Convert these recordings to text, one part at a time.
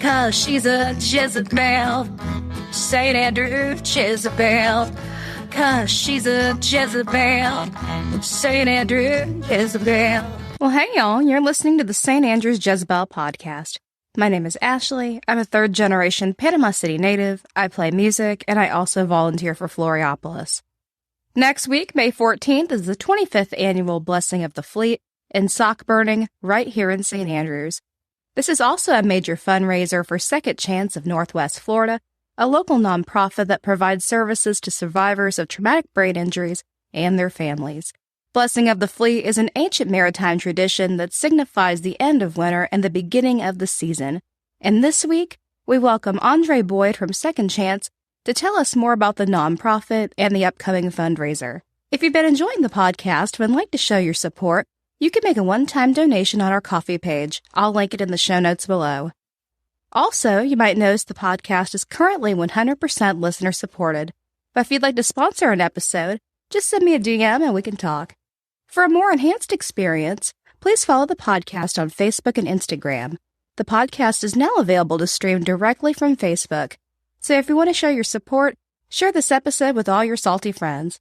'cause she's a Jezebel. St. Andrew Jezebel, 'cause she's a Jezebel. St. Andrew Jezebel. Well, hey, y'all. You're listening to the St. Andrews Jezebel Podcast. My name is Ashley. I'm a third-generation Panama City native. I play music, and I also volunteer for Floriopolis. Next week, May 14th, is the 25th annual Blessing of the Fleet and sock burning right here in St. Andrews. This is also a major fundraiser for Second Chance of Northwest Florida, a local nonprofit that provides services to survivors of traumatic brain injuries and their families. Blessing of the Fleet is an ancient maritime tradition that signifies the end of winter and the beginning of the season. And this week, we welcome Andre Boyd from Second Chance to tell us more about the nonprofit and the upcoming fundraiser. If you've been enjoying the podcast and would like to show your support, you can make a one-time donation on our Ko-fi page. I'll link it in the show notes below. Also, you might notice the podcast is currently 100% listener-supported. But if you'd like to sponsor an episode, just send me a DM and we can talk. For a more enhanced experience, please follow the podcast on Facebook and Instagram. The podcast is now available to stream directly from Facebook. So if you want to show your support, share this episode with all your salty friends.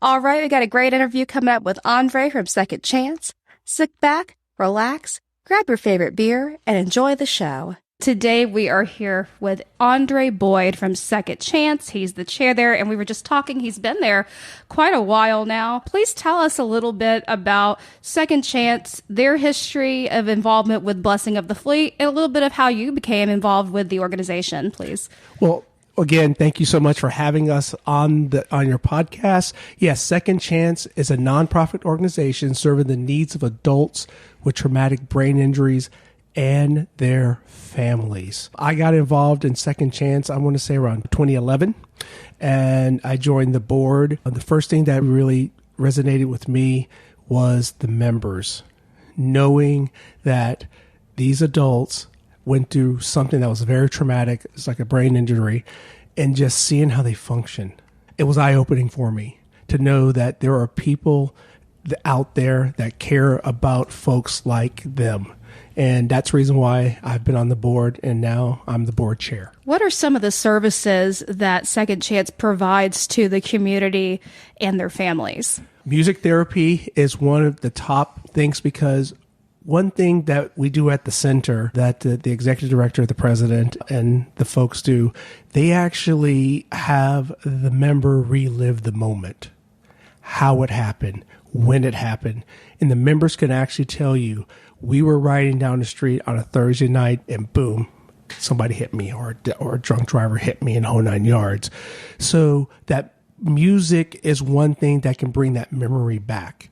All right, we got a great interview coming up with Andre from Second Chance. Sit back, relax, grab your favorite beer, and enjoy the show. Today, we are here with Andre Boyd from Second Chance. He's the chair there, and we were just talking. He's been there quite a while now. Please tell us a little bit about Second Chance, their history of involvement with Blessing of the Fleet, and a little bit of how you became involved with the organization, please. Well, again, thank you so much for having us on your podcast. Yes, Second Chance is a nonprofit organization serving the needs of adults with traumatic brain injuries and their families. I got involved in Second Chance, I want to say around 2011, and I joined the board. The first thing that really resonated with me was the members, knowing that these adults went through something that was very traumatic. It's like a brain injury, and just seeing how they function. It was eye-opening for me to know that there are people out there that care about folks like them. And that's the reason why I've been on the board, and now I'm the board chair. What are some of the services that Second Chance provides to the community and their families? Music therapy is one of the top things, because one thing that we do at the center that the executive director, the president, and the folks do, they actually have the member relive the moment, how it happened, when it happened. And the members can actually tell you, we were riding down the street on a Thursday night and boom, somebody hit me, or a drunk driver hit me in the whole 9 yards. So that music is one thing that can bring that memory back.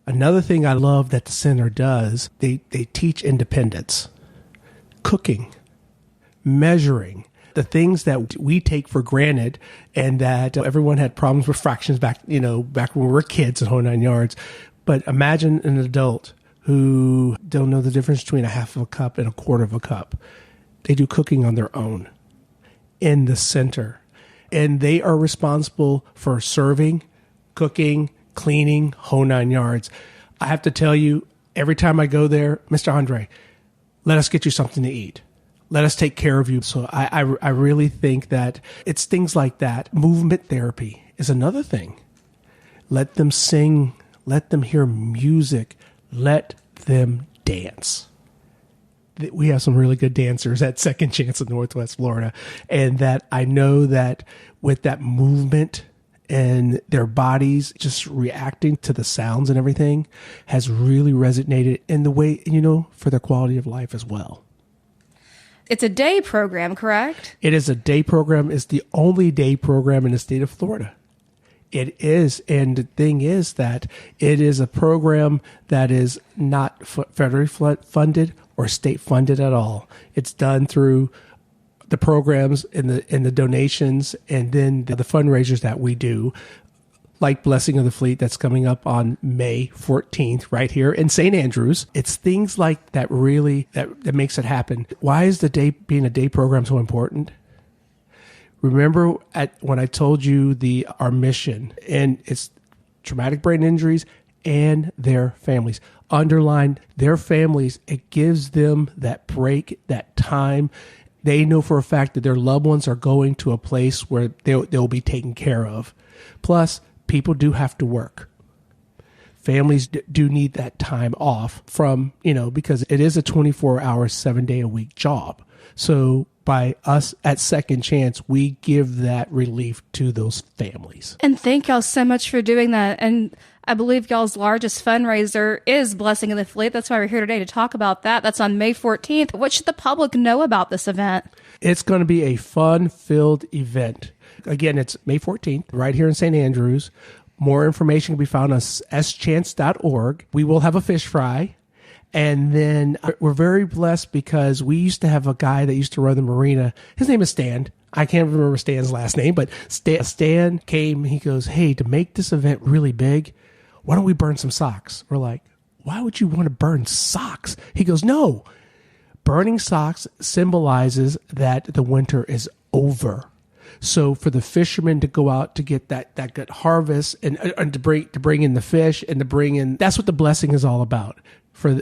Another thing I love that the center does, they teach independence, cooking, measuring, the things that we take for granted, and that everyone had problems with fractions back when we were kids, in whole 9 yards. But imagine an adult who don't know the difference between a half of a cup and a quarter of a cup. They do cooking on their own in the center, and they are responsible for serving, cooking, cleaning, whole 9 yards. I have to tell you, every time I go there, Mr. Andre, let us get you something to eat. Let us take care of you. So I really think that it's things like that. Movement therapy is another thing. Let them sing. Let them hear music. Let them dance. We have some really good dancers at Second Chance in Northwest Florida. And that I know that with that movement and their bodies just reacting to the sounds and everything has really resonated in the way, for their quality of life as well. It's a day program, correct? It is a day program. It's the only day program in the state of Florida. It is. And the thing is that it is a program that is not federally funded or state funded at all. It's done through the programs and the donations, and then the fundraisers that we do, like Blessing of the Fleet that's coming up on May 14th right here in St. Andrews. It's things like that really that makes it happen. Why is the day being a day program so important? Remember when I told you our mission, and it's traumatic brain injuries and their families. Underline their families. It gives them that break, that time, They know for a fact that their loved ones are going to a place where they'll be taken care of. Plus, people do have to work. Families do need that time off from, because it is a 24-hour, 7-day-a-week job. So by us at Second Chance, we give that relief to those families. And thank y'all so much for doing that. And I believe y'all's largest fundraiser is Blessing of the Fleet. That's why we're here today to talk about that. That's on May 14th. What should the public know about this event? It's going to be a fun-filled event. Again, it's May 14th, right here in St. Andrews. More information can be found on schance.org. We will have a fish fry. And then we're very blessed because we used to have a guy that used to run the marina. His name is Stan. I can't remember Stan's last name, but Stan came. He goes, hey, to make this event really big, why don't we burn some socks? We're like, why would you want to burn socks? He goes, no. Burning socks symbolizes that the winter is over. So for the fishermen to go out to get that good harvest and to bring in the fish and to bring in, that's what the blessing is all about.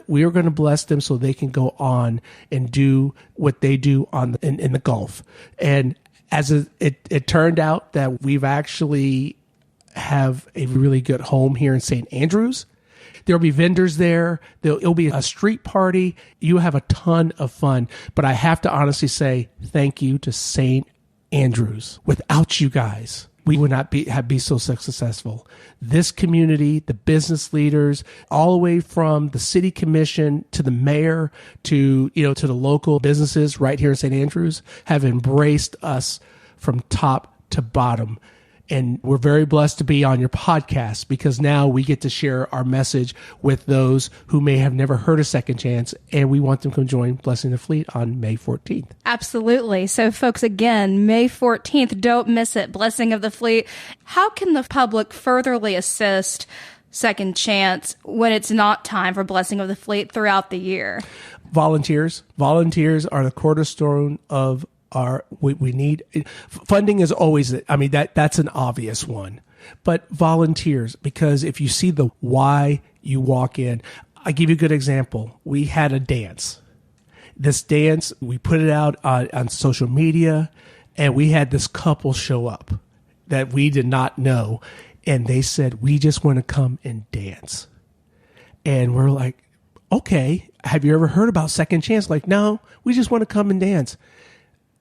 We are going to bless them so they can go on and do what they do in the Gulf. And as it turned out that we've actually have a really good home here in St. Andrews. There'll be vendors there. It'll be a street party. You have a ton of fun. But I have to honestly say thank you to St. Andrews. Without you guys, we would not be so successful. This community, the business leaders, all the way from the city commission to the mayor to the local businesses right here in St. Andrews have embraced us from top to bottom. And we're very blessed to be on your podcast because now we get to share our message with those who may have never heard of Second Chance, and we want them to come join Blessing the Fleet on May 14th. Absolutely. So, folks, again, May 14th, don't miss it. Blessing of the Fleet. How can the public furtherly assist Second Chance when it's not time for Blessing of the Fleet throughout the year? Volunteers. Volunteers are the cornerstone of we need funding is always, that's an obvious one, but volunteers, because if you see the why you walk in, I give you a good example. We had a dance. This dance, we put it out on social media, and we had this couple show up that we did not know. And they said, we just want to come and dance. And we're like, okay, have you ever heard about Second Chance? Like, no, we just want to come and dance.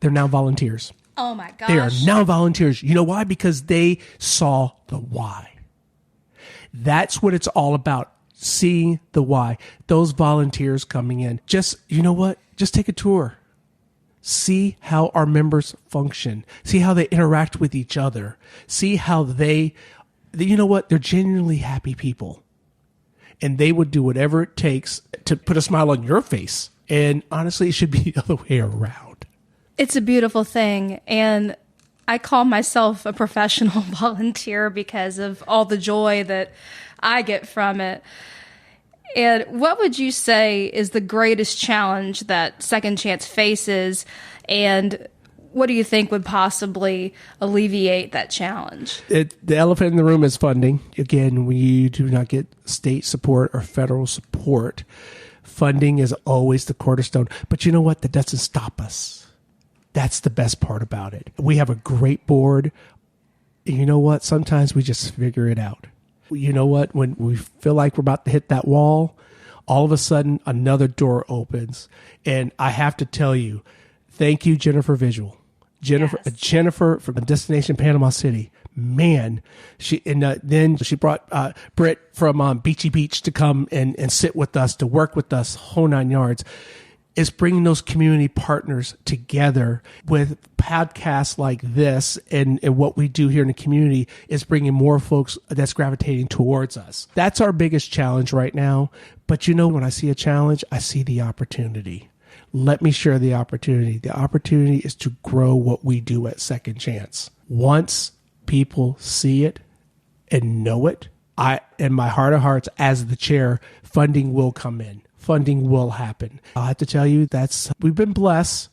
They're now volunteers. Oh, my gosh. They are now volunteers. You know why? Because they saw the why. That's what it's all about, seeing the why. Those volunteers coming in. Just, you know what? Just take a tour. See how our members function. See how they interact with each other. See how you know what? They're genuinely happy people. And they would do whatever it takes to put a smile on your face. And honestly, it should be the other way around. It's a beautiful thing, and I call myself a professional volunteer because of all the joy that I get from it. And what would you say is the greatest challenge that Second Chance faces, and what do you think would possibly alleviate that challenge? The elephant in the room is funding. Again, when you do not get state support or federal support, funding is always the cornerstone. But you know what? That doesn't stop us. That's the best part about it. We have a great board. You know what? Sometimes we just figure it out. You know what? When we feel like we're about to hit that wall, all of a sudden another door opens. And I have to tell you, thank you, Jennifer Visual. Jennifer from Destination Panama City. Man, then she brought Brit from Beachy Beach to come and sit with us, to work with us, whole 9 yards. Is bringing those community partners together with podcasts like this, and what we do here in the community is bringing more folks that's gravitating towards us. That's our biggest challenge right now. But when I see a challenge, I see the opportunity. Let me share the opportunity. The opportunity is to grow what we do at Second Chance. Once people see it and know it, in my heart of hearts, as the chair, funding will come in. Funding will happen. I'll have to tell you we've been blessed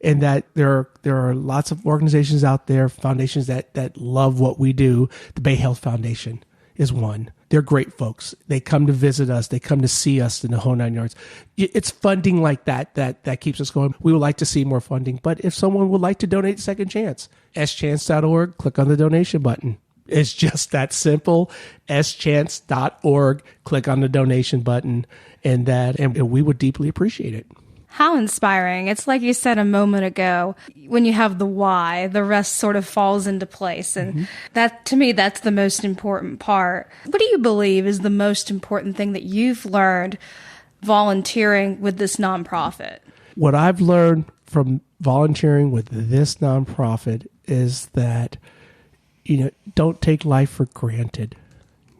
in that there are lots of organizations out there, foundations that love what we do. The Bay Health Foundation is one. They're great folks. They come to visit us. They come to see us in the whole 9 yards. It's funding like that keeps us going. We would like to see more funding. But if someone would like to donate Second Chance, schance.org, click on the donation button. It's just that simple. schance.org, click on the donation button, and we would deeply appreciate it. How inspiring. It's like you said a moment ago, when you have the why, the rest sort of falls into place. And that, to me, that's the most important part. What do you believe is the most important thing that you've learned volunteering with this nonprofit? What I've learned from volunteering with this nonprofit is that, don't take life for granted.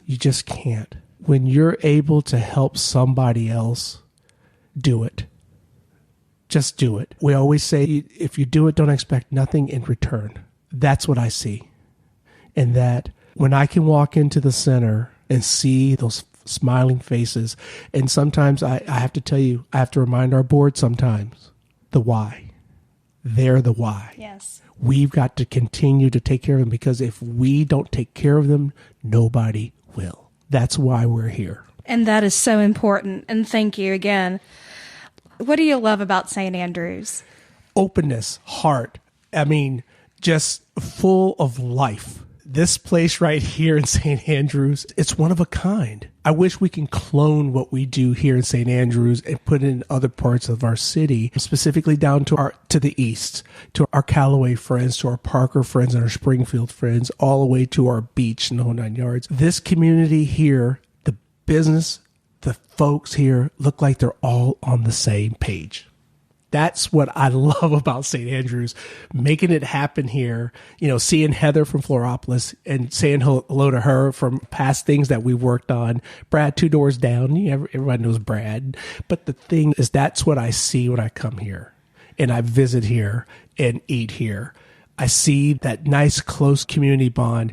You just can't. When you're able to help somebody else, do it. Just do it. We always say, if you do it, don't expect nothing in return. That's what I see. And that when I can walk into the center and see those smiling faces, and sometimes I have to tell you, I have to remind our board sometimes, the why. They're the why. Yes. We've got to continue to take care of them, because if we don't take care of them, nobody will. That's why we're here. And that is so important. And thank you again. What do you love about St. Andrews? Openness, heart. I mean, just full of life. This place right here in St. Andrews, it's one of a kind. I wish we can clone what we do here in St. Andrews and put it in other parts of our city, specifically down to the east, to our Callaway friends, to our Parker friends, and our Springfield friends, all the way to our beach in the whole 9 yards. This community here, the business, the folks here look like they're all on the same page. That's what I love about St. Andrews, making it happen here. Seeing Heather from Floriopolis and saying hello to her from past things that we worked on. Brad, 2 doors down. Everybody knows Brad. But the thing is, that's what I see when I come here and I visit here and eat here. I see that nice, close community bond.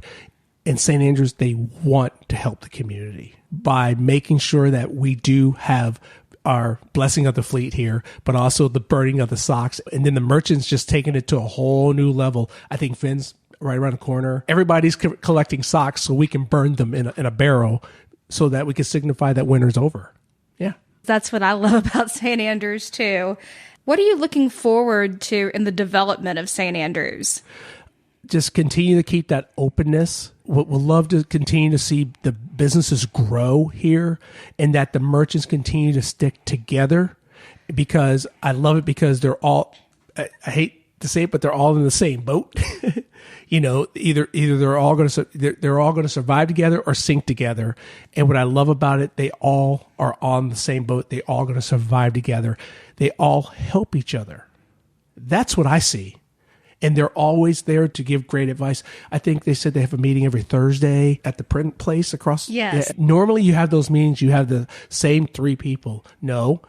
In St. Andrews, they want to help the community by making sure that we do have our blessing of the fleet here, but also the burning of the socks. And then the merchants just taking it to a whole new level. I think Finn's right around the corner. Everybody's collecting socks so we can burn them in a barrel so that we can signify that winter's over. Yeah. That's what I love about St. Andrews, too. What are you looking forward to in the development of St. Andrews? Just continue to keep that openness. We'll love to continue to see the businesses grow here, and that the merchants continue to stick together, because I love it, because they're all, I hate to say it, but they're all in the same boat. Either they're all going to survive together or sink together. And what I love about it, they all are on the same boat. They all going to survive together. They all help each other. That's what I see. And they're always there to give great advice. I think they said they have a meeting every Thursday at the print place across. Yes. Normally you have those meetings, you have the same 3 people. No,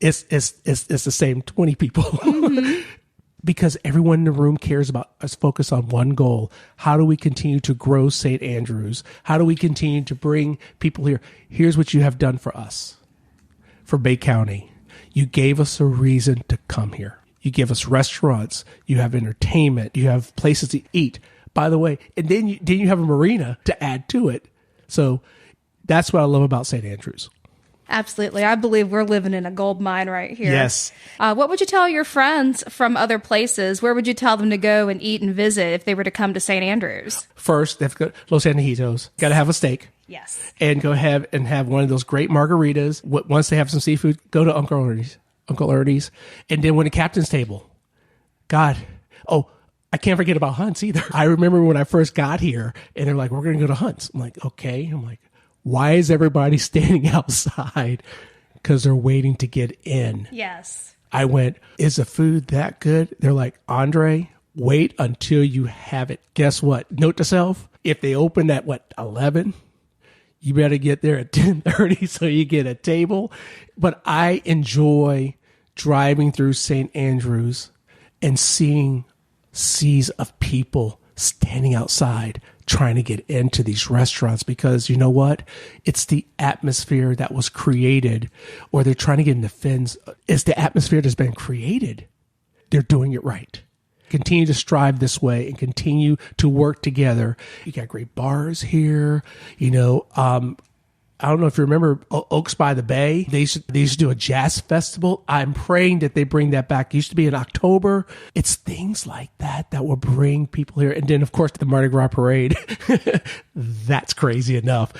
it's the same 20 people. Mm-hmm. Because everyone in the room cares about us, focus on one goal. How do we continue to grow St. Andrews? How do we continue to bring people here? Here's what you have done for us, for Bay County. You gave us a reason to come here. You give us restaurants, you have entertainment, you have places to eat. By the way, and then you have a marina to add to it. So that's what I love about St. Andrews. Absolutely. I believe we're living in a gold mine right here. Yes. What would you tell your friends from other places? Where would you tell them to go and eat and visit if they were to come to St. Andrews? First, they have to go to Los Antojitos. Got to have a steak. Yes. And go have one of those great margaritas. Once they have some seafood, go to Uncle Ernie's, and then when the captain's table. God, I can't forget about Hunt's either. I remember when I first got here, and they're like, we're going to go to Hunt's. I'm like, okay. I'm like, why is everybody standing outside? Because they're waiting to get in. Yes. I went, is the food that good? They're like, Andre, wait until you have it. Guess what? Note to self, if they open at 11, you better get there at 10:30 so you get a table. But I enjoy driving through St. Andrews and seeing seas of people standing outside trying to get into these restaurants, because you know what? It's the atmosphere that was created, or they're trying to get into Finn's. It's the atmosphere that's been created. They're doing it right. continue to strive this way and continue to work together. You got great bars here. I don't know if you remember Oaks by the Bay. They used to do a jazz festival. I'm praying that they bring that back. It used to be in October. It's things like that will bring people here. And then, of course, the Mardi Gras parade. That's crazy enough.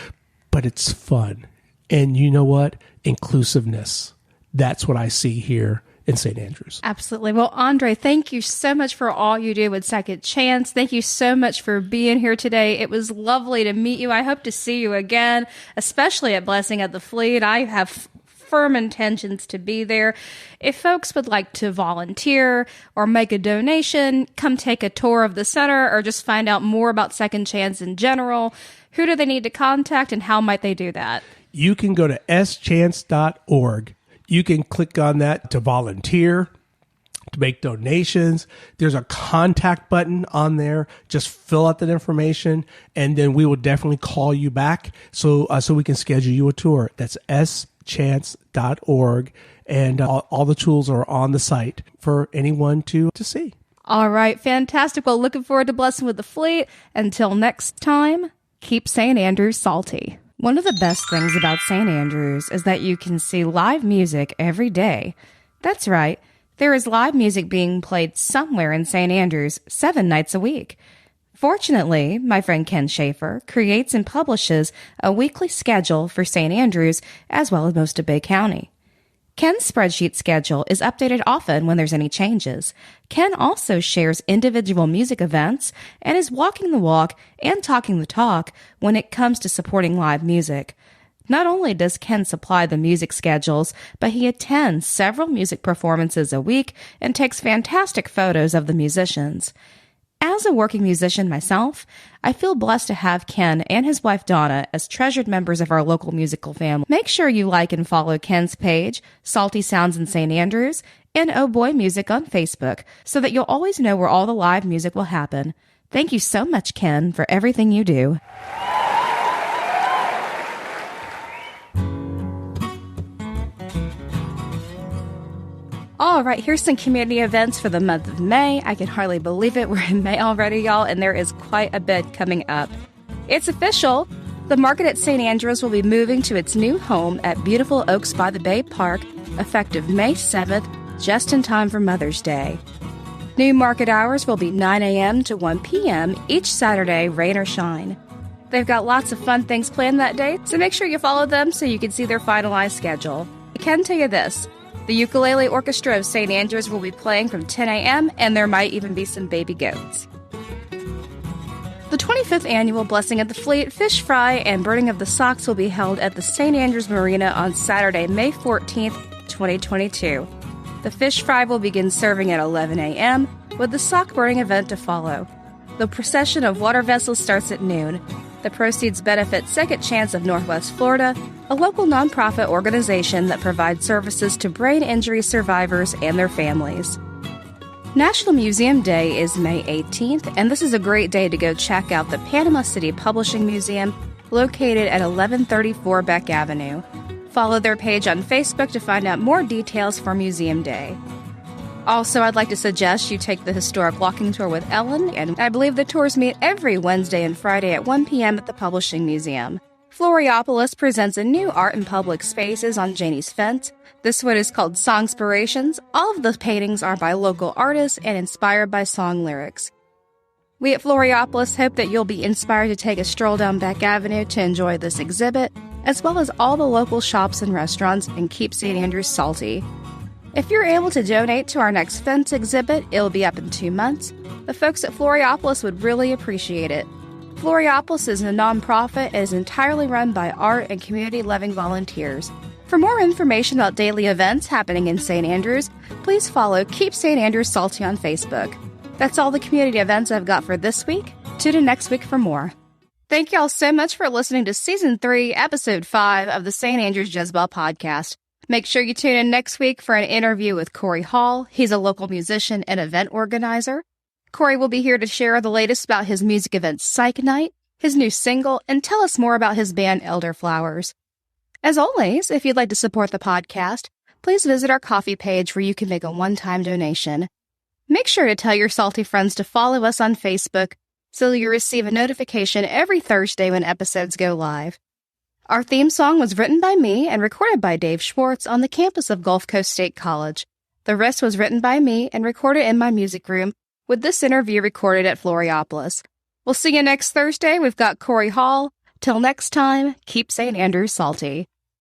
But it's fun. And you know what? Inclusiveness. That's what I see here in St. Andrews. Absolutely. Well, Andre, thank you so much for all you do with Second Chance. Thank you so much for being here today. It was lovely to meet you. I hope to see you again, especially at Blessing of the Fleet. I have firm intentions to be there. If folks would like to volunteer or make a donation, come take a tour of the center, or just find out more about Second Chance in general, who do they need to contact and how might they do that? You can go to schance.org. You can click on that to volunteer, to make donations. There's a contact button on there. Just fill out that information, and then we will definitely call you back so we can schedule you a tour. That's schance.org, and all the tools are on the site for anyone to see. All right, fantastic. Well, looking forward to Blessing with the Fleet. Until next time, keep St. Andrews salty. One of the best things about St. Andrews is that you can see live music every day. That's right. There is live music being played somewhere in St. Andrews 7 nights a week. Fortunately, my friend Ken Schaefer creates and publishes a weekly schedule for St. Andrews as well as most of Bay County. Ken's spreadsheet schedule is updated often when there's any changes. Ken also shares individual music events and is walking the walk and talking the talk when it comes to supporting live music. Not only does Ken supply the music schedules, but he attends several music performances a week and takes fantastic photos of the musicians. As a working musician myself, I feel blessed to have Ken and his wife Donna as treasured members of our local musical family. Make sure you like and follow Ken's page, Salty Sounds in St. Andrews, and Oh Boy Music on Facebook, so that you'll always know where all the live music will happen. Thank you so much, Ken, for everything you do. All right, here's some community events for the month of May. I can hardly believe it. We're in May already, y'all, and there is quite a bit coming up. It's official. The market at St. Andrews will be moving to its new home at beautiful Oaks by the Bay Park, effective May 7th, just in time for Mother's Day. New market hours will be 9 a.m. to 1 p.m. each Saturday, rain or shine. They've got lots of fun things planned that day, so make sure you follow them so you can see their finalized schedule. I can tell you this. The Ukulele Orchestra of St. Andrews will be playing from 10 a.m., and there might even be some baby goats. The 25th Annual Blessing of the Fleet Fish Fry and Burning of the Socks will be held at the St. Andrews Marina on Saturday, May 14th, 2022. The Fish Fry will begin serving at 11 a.m., with the sock burning event to follow. The procession of water vessels starts at noon. The proceeds benefit Second Chance of Northwest Florida, a local nonprofit organization that provides services to brain injury survivors and their families. National Museum Day is May 18th, and this is a great day to go check out the Panama City Publishing Museum, located at 1134 Beck Avenue. Follow their page on Facebook to find out more details for Museum Day. Also, I'd like to suggest you take the historic walking tour with Ellen, and I believe the tours meet every Wednesday and Friday at 1 p.m. at the Publishing Museum. Floriopolis presents a new art in public spaces on Janie's Fence. This one is called Songspirations. All of the paintings are by local artists and inspired by song lyrics. We at Floriopolis hope that you'll be inspired to take a stroll down Beck Avenue to enjoy this exhibit, as well as all the local shops and restaurants, and keep St. Andrews salty. If you're able to donate to our next Fence exhibit, it'll be up in 2 months. The folks at Floriopolis would really appreciate it. Floriopolis is a nonprofit and is entirely run by art and community-loving volunteers. For more information about daily events happening in St. Andrews, please follow Keep St. Andrews Salty on Facebook. That's all the community events I've got for this week. Tune in next week for more. Thank y'all so much for listening to Season 3, Episode 5 of the St. Andrews Jezebel Podcast. Make sure you tune in next week for an interview with Corey Hall. He's a local musician and event organizer. Corey will be here to share the latest about his music event Psych Night, his new single, and tell us more about his band Elderflowers. As always, if you'd like to support the podcast, please visit our coffee page where you can make a one-time donation. Make sure to tell your salty friends to follow us on Facebook so you'll receive a notification every Thursday when episodes go live. Our theme song was written by me and recorded by Dave Schwartz on the campus of Gulf Coast State College. The rest was written by me and recorded in my music room, with this interview recorded at Floriopolis. We'll see you next Thursday. We've got Corey Hall. Till next time, keep St. Andrews salty.